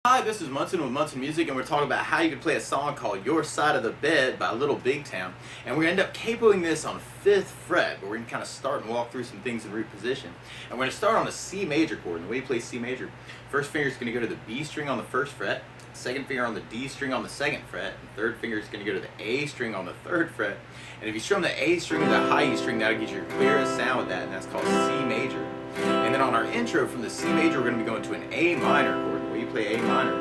Hi, this is Munson with Munson Music, and we're talking about how you can play a song called Your Side of the Bed by Little Big Town. And we're going to end up capoing this on 5th fret, but we're going to kind of start and walk through some things in root position. And we're going to start on a C major chord. And the way you play C major, first finger is going to go to the B string on the 1st fret, second finger on the D string on the 2nd fret, and third finger is going to go to the A string on the 3rd fret. And if you strum the A string to the high E string, that'll get your clearest sound with that, and that's called C major. And then on our intro from the C major, we're going to be going to an A minor chord. The way you play A minor,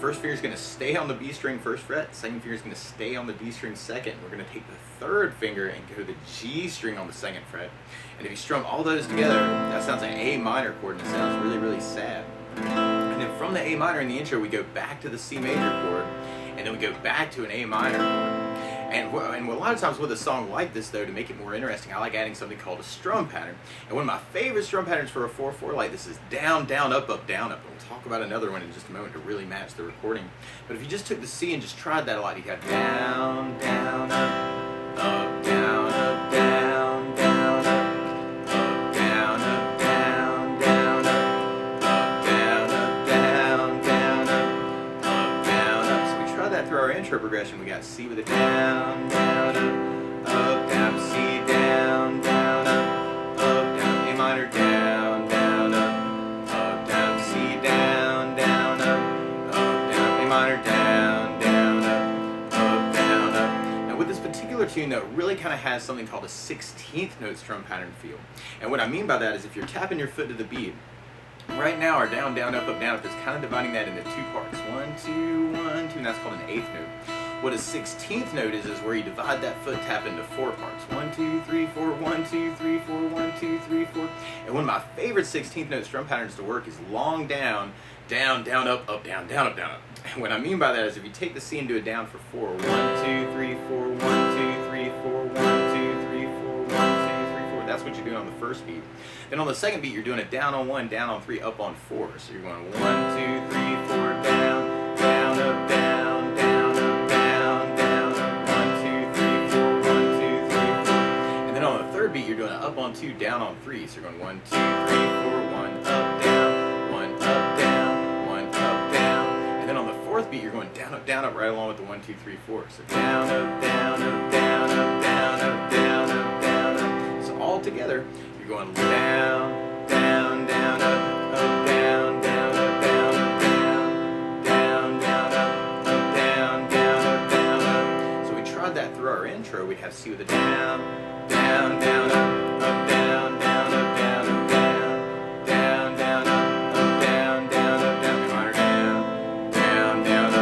first finger is going to stay on the B string 1st fret, second finger is going to stay on the D string 2nd. We're going to take the 3rd finger and go to the G string on the 2nd fret. And if you strum all those together, that sounds like an A minor chord, and it sounds really, really sad. And then from the A minor in the intro, we go back to the C major chord, and then we go back to an A minor chord. And a lot of times with a song like this, though, to make it more interesting, I like adding something called a strum pattern. And one of my favorite strum patterns for a 4/4 like this is down, down, up, up, down, up. And we'll talk about another one in just a moment to really match the recording. But if you just took the C and just tried that a lot, you'd have down, down, up, down, up, down, down, up, down, up, down, down, up, down, up, down, down, up, down, up. So we tried that through our intro progression. We got C with a down, down, up, down, C, down, down, up, down, A minor, down, down, down, C, down, down, down, A minor, down, down, down, up. Now with this particular tune, though, it really kind of has something called a 16th note strum pattern feel. And what I mean by that is if you're tapping your foot to the beat, right now our down, down, up, up is kind of dividing that into 2 parts. 1, 2, 1, 2, and that's called an 8th note. What a 16th note is where you divide that foot tap into 4 parts. 1, 2, 3, 4, 1, 2, 3, 4, 1, 2, 3, 4. And one of my favorite 16th note strum patterns to work is long down, down, down, up, up, down, down, up, down, up. And what I mean by that is if you take the C and do it down for 4, 1, 2, 3, 4, 1, 2, 3, 4, 1, 2, 3, 4, 1, 2, 3, 4, that's what you're doing on the first beat. Then on the second beat, you're doing it down on 1, down on 3, up on 4. So you're going 1, 2, 3, 4, down, down, up, down, down, up, down, down, up, 1, 2, 3, 4, 1, 2, 3, 4. And then on the third beat, you're doing it up on 2, down on 3. So you're going 1, 2, 3, 4, 1, up, down, 1, up, down, 1, up, down. And then on the fourth beat, you're going down, up, right along with the 1, 2, 3, 4. So down, up, down, up, down, up, down, up, down, up, down, up. So all together, you're going down, down, down, up, down, down, up, down, up, down, down, down, up, down, down, up, down, up. So we tried that through our intro. We'd have C with a down, down, down, up, down, down, up, down, up, down, down, down, up, down, down, up, down, A minor, down, down, down,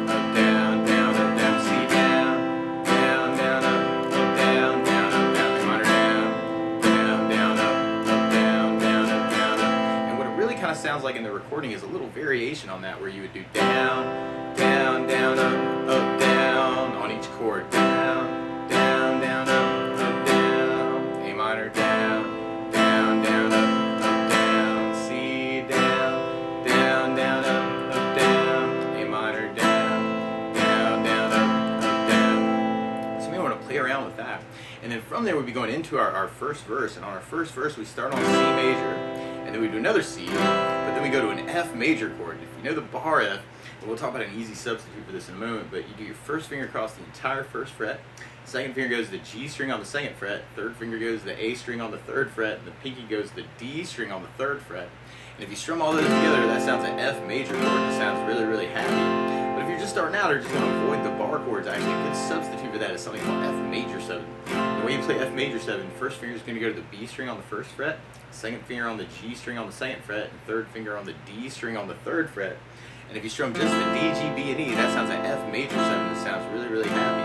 up, down, down, up, down, C, down, down, down, up, down, down, up, down, A minor, down, down, up, down, down, up, down, up. And what it really kind of sounds like in the recording is a little variation on that, where you would do down, down, down, up, down on each chord, down, down, down, up, down, A minor, down, down, down, up, down, C, down, down, down, up, down, A minor, down, down, down, up, down. So you may want to play around with that. And then from there, we'd be going into our first verse. And on our first verse, we start on C major, and then we do another C, but then we go to an F major chord. If you know the bar F, we'll talk about an easy substitute for this in a moment, but you do your first finger across the entire 1st fret, second finger goes to the G string on the 2nd fret, third finger goes to the A string on the 3rd fret, and the pinky goes to the D string on the 3rd fret. And if you strum all those together, that sounds like F major chord, and it sounds really, really happy. But if you're just starting out or just going to avoid the bar chords, actually a good substitute for that is something called F major 7. The way you play F major 7, first finger is going to go to the B string on the 1st fret, second finger on the G string on the 2nd fret, and third finger on the D string on the 3rd fret. And if you strum just the D, G, B, and E, that sounds like F major 7. It sounds really, really happy.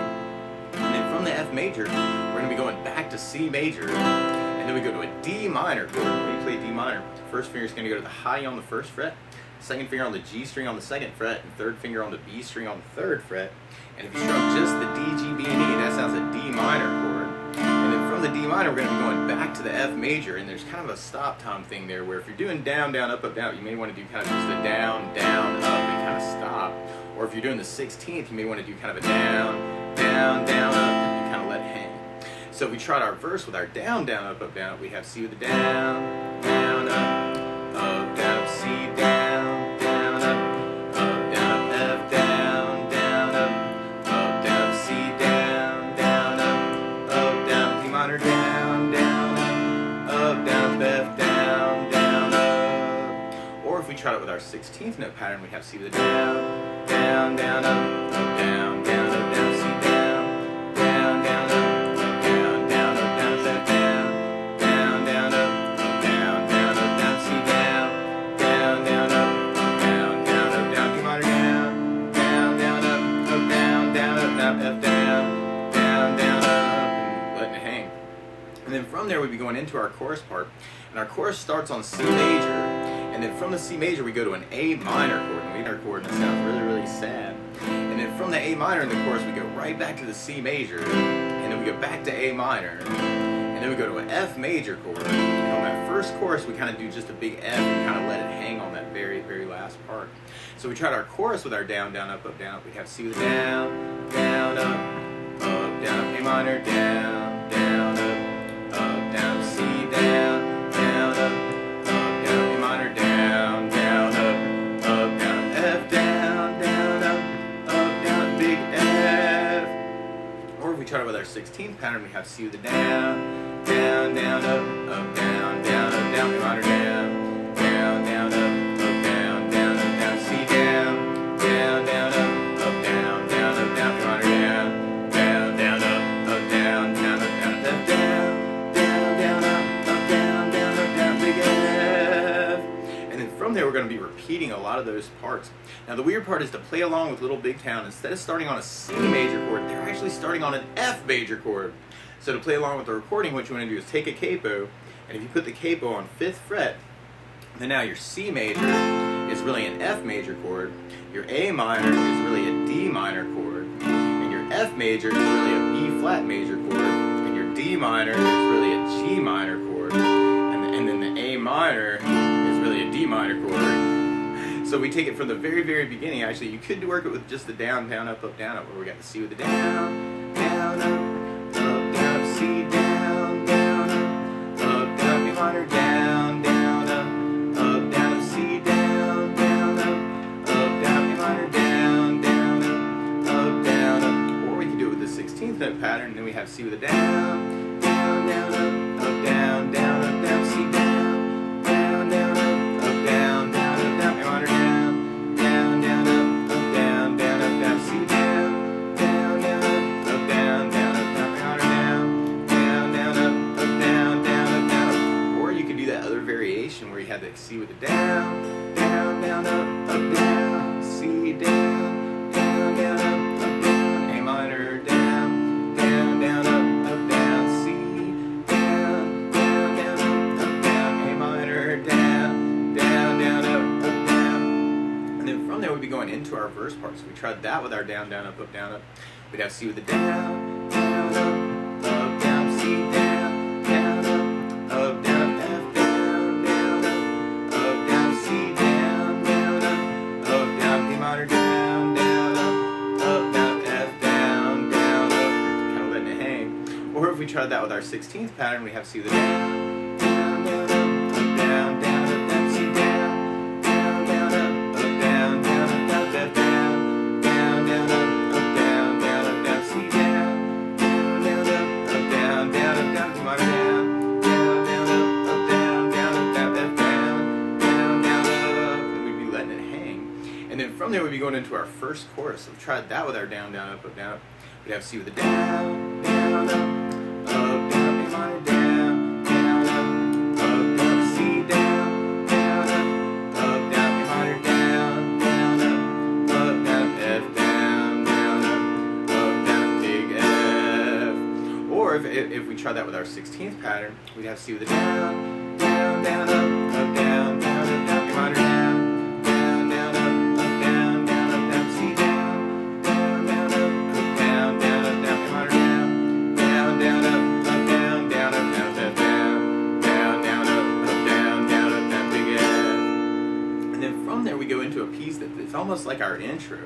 And then from the F major, we're going to be going back to C major, and then we go to a D minor chord. When you play D minor, first finger is going to go to the high on the 1st fret, second finger on the G string on the 2nd fret, and third finger on the B string on the 3rd fret. And if you strum just the D, G, B, and E, that sounds like D minor chord. And then from the D minor, we're going to be going back to the F major, and there's kind of a stop time thing there, where if you're doing down, down, up, down, you may want to do kind of just a down, down, up, and kind of stop. Or if you're doing the 16th, you may want to do kind of a down, down, down, up, and kind of let it hang. So if we tried our verse with our down, down, up, down, we have C with a down, down, up, down, C, down, down, up, we tried it with our 16th note pattern, we'd have C with a down, down, down, up, down, down, up, down, C down, down, down, up, down, down, up, down, down, down, down, up, down, down, up, down, C down, down, down, up, down, down, up, down, D minor down, down, down, up, down, down, up, down, F down, down, down, up, and letting it hang. And then from there we'd be going into our chorus part, and our chorus starts on C major. And then from the C major, we go to an A minor chord, and minor chord, and it sounds really, really sad. And then from the A minor in the chorus, we go right back to the C major, and then we go back to A minor, and then we go to an F major chord. And on that first chorus, we kind of do just a big F and kind of let it hang on that very, very last part. So we tried our chorus with our down, down, up, down, up. We have C with a down, down, up, down, A minor, down, down, up, down, C down, down, up. Try it with our 16th pattern. We have C with a down, down, down, up, down, down, up, down, A minor down, down, down, up, down, down, up, down, C down, down, down, up, down, down, up, down, A minor down, down, down, up, down, down, up, down, F down, down, down, up, down, down, up, down, big F. And then from there, we're going to be repeating a lot of those parts. Now the weird part is to play along with Little Big Town, instead of starting on a C major chord, they're actually starting on an F major chord. So to play along with the recording, what you want to do is take a capo, and if you put the capo on 5th fret, then now your C major is really an F major chord, your A minor is really a D minor chord, and your F major is really a B flat major chord, and your D minor is really a G minor chord, and then the A minor is really a D minor chord. So we take it from the very, very beginning. Actually, you could work it with just the down, down, up, down, up, where we got the C with the down, down, up, down, up, C down, down, up, down, B minor, down, down, up, down, up, C down, down, up, down, B minor, down, down, up, down, up. Or we can do it with the 16th note pattern, and then we have C with a down, down, down, up, down, down, up, down, C down, down, down, up, down, down, up, down, A minor, down, down, down, up, down, down, up, down, C down, down, down, up, down, down, up, down, A minor, down, down, down, up, down, down, up, down, up. Or you can do that other variation where you have the C with the down, down, down, up, down, C down, down, down, up, down, A minor, down, down, down, up, down, C down, down, down, up, down, A minor, down, down, down, up, down. And then from there we'd be going into our verse part. So we tried that with our down, down, up, down, up. We'd have C with the down, down, up, down, C down, down, up, down, F down, down, up, down, C down, down, up, down, D minor, down, down, down, F down, down, up, kind of letting it hang. Or if we tried that with our 16th pattern, we have C with the down, down, down, down, down, down, C down, down, down, down, down, down, F down, down, down, down, down, C down, down, down, down, down, D minor down, down, down, down, F down, down, down, and we'd be letting it hang. And then from there we'd be going into our first chorus. So we tried that with our down, down, up, down, up. We'd have C with the down, down, up, down, A minor, down, down, down, C down, down, down, A minor, down, down, F down, down, big F. Or if we try that with our 16th pattern, we'd have C with a down, down, down, up, down, down, A minor, down, down, down, down, down, C down, down, down, down, down, A minor, down, down, down, down, down, F down, down, down, big F. And then from there we go into a piece that's almost like our intro.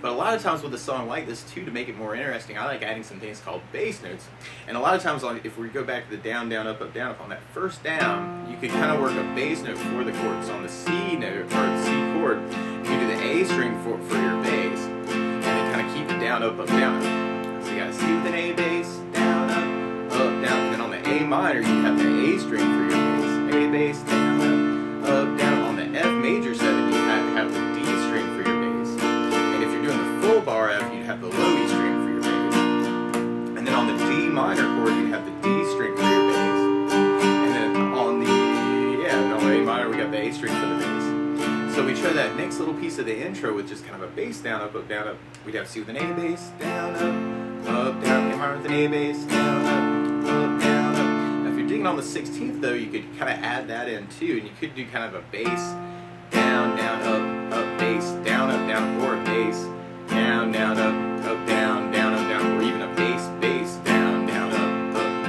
But a lot of times with a song like this too, to make it more interesting, I like adding some things called bass notes. And a lot of times if we go back to the down, down, up, down, up, on that first down, you could kind of work a bass note for the chord. So on the C note, or the C chord, you can do the A string for your bass, and then kind of keep it down, up, down, up. So you got a C with an A bass, down, up, down. And then on the A minor, you have the A string for your bass, A bass, down, up, down. On the F major set, bass string for the bass. So we try that next little piece of the intro with just kind of a bass down, up, down, up. We'd have C with an A bass, down, up, down, A minor with an A bass, down, up, down, up. Now if you're digging on the 16th though, you could kind of add that in too, and you could do kind of a bass, down, up, bass, down, or a bass, down, up, down, or even a bass, down, up,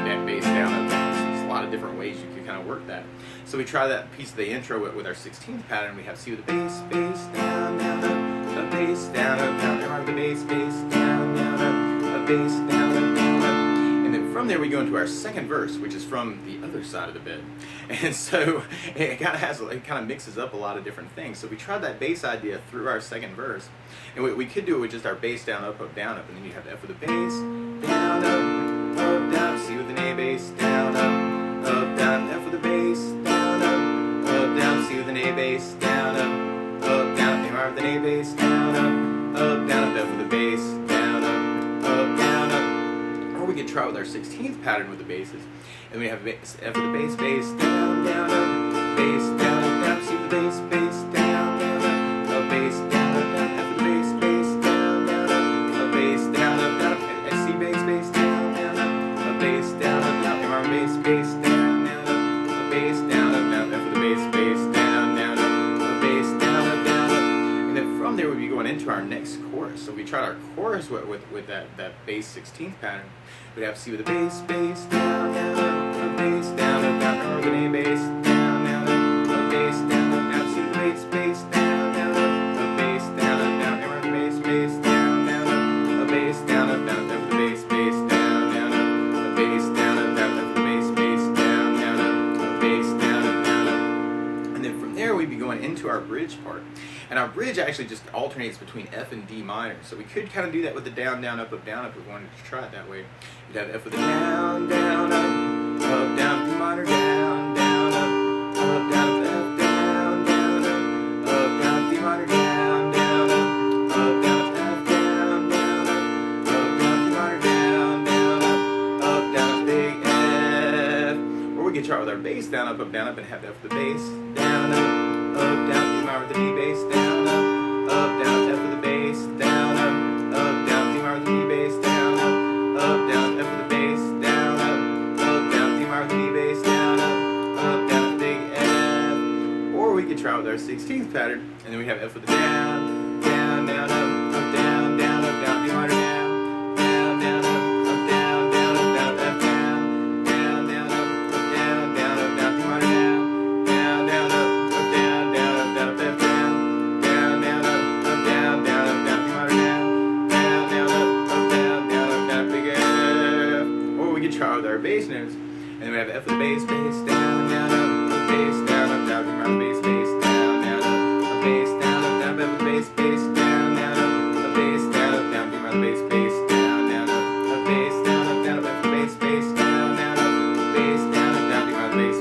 that bass, down, up. There's a lot of different ways you could kind of work that. So we try that piece of the intro with our 16th pattern. We have C with a bass, down, up, a bass, down, up, down, the bass, down, up, a bass, down, up. And then from there we go into our second verse, which is from the other side of the bed. And so it kind of mixes up a lot of different things. So we tried that bass idea through our second verse, and we could do it with just our bass down, up, down, up, and then you have F with a bass, down, up, down, C with an A bass, down, up, down, F with a bass, down, up, down, C with an A bass, down, up, down, A minor with an A bass, down, down, F with a bass, down, down, up. Or we could try with our 16th pattern with the basses. And we have F with a bass, down, up, bass, down, C with the bass, down, up, bass, down, F with the bass, down, up, bass, down, C bass, down, up, bass, down, A minor bass, down, up, bass, down, F with the bass, down, up, bass, down, up. And then from there we'd be going into our next chorus. So we tried our chorus with that bass 16th pattern. We'd have C with a bass, down, up, bass, down, or with an A bass, down, up, bass, down, C with the bass, down, up, bass, down, A minor with the bass, down, up, bass, down, F with the bass, down, up, bass, down, F with the bass, down, up, bass, down, up. And then from there we'd be going into our bridge part. And our bridge actually just alternates between F and D minor. So we could kind of do that with the down, up, if we wanted to try it that way. You'd have F with a down, up, down, D minor, down, up, down, F, down, up, down, D minor, down, up, down, F, down, up, down, D minor, down, up, down, big F. Or we could try with our bass down, up, and have F with the bass, down, up, down, D minor with the D bass, down, up, down, F with the bass, down, up, down, D minor with the D bass, down, up, down, F with the bass, down, up, down, D minor with the D bass, down, down, big F. Or we could try with our 16th pattern, and then we have F with the down, up, down, D minor, down, up, down, F, down, F, down, up, D minor, try with our bass notes, and then we have F with the bass, down, up, bass, down, up, down, D minor, bass, down, up, bass, down, up, F with the bass, down, up, bass, down, up, down, D minor, bass, down, up, bass, down, up, F with the bass, down, up, bass, down, up, down, D minor, bass,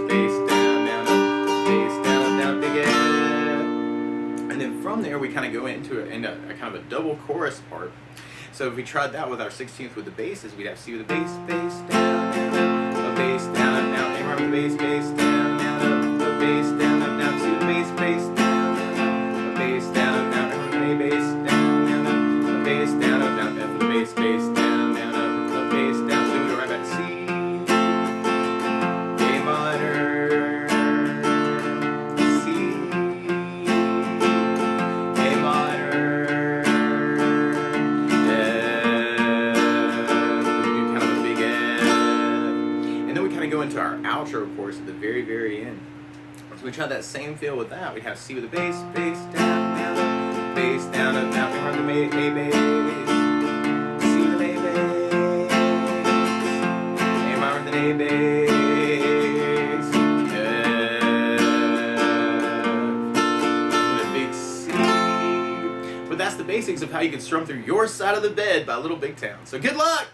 down, up, bass, down, up, down, big F. And then from there we kind of go into a kind of a double chorus part. So if we tried that with our 16th with the basses, we'd have C with the bass, down, a bass, down, up, down, A minor with the bass, down, up, a bass, down, up, down, C with the bass, down, a bass, down, up, down, A minor with the bass, down, up, a bass, down, up, down, F with the bass, down, up, a bass, down. So then we go right back to C, A minor, C, A minor, go into our outro chorus at the very end. So we try that same feel with that. We'd have C with a bass, down, bass, down, up, down, A minor with the A bass, C with an A bass, A minor with an A bass, F, with a big C. But that's the basics of how you can strum through your side of the bed by Little Big Town. So good luck!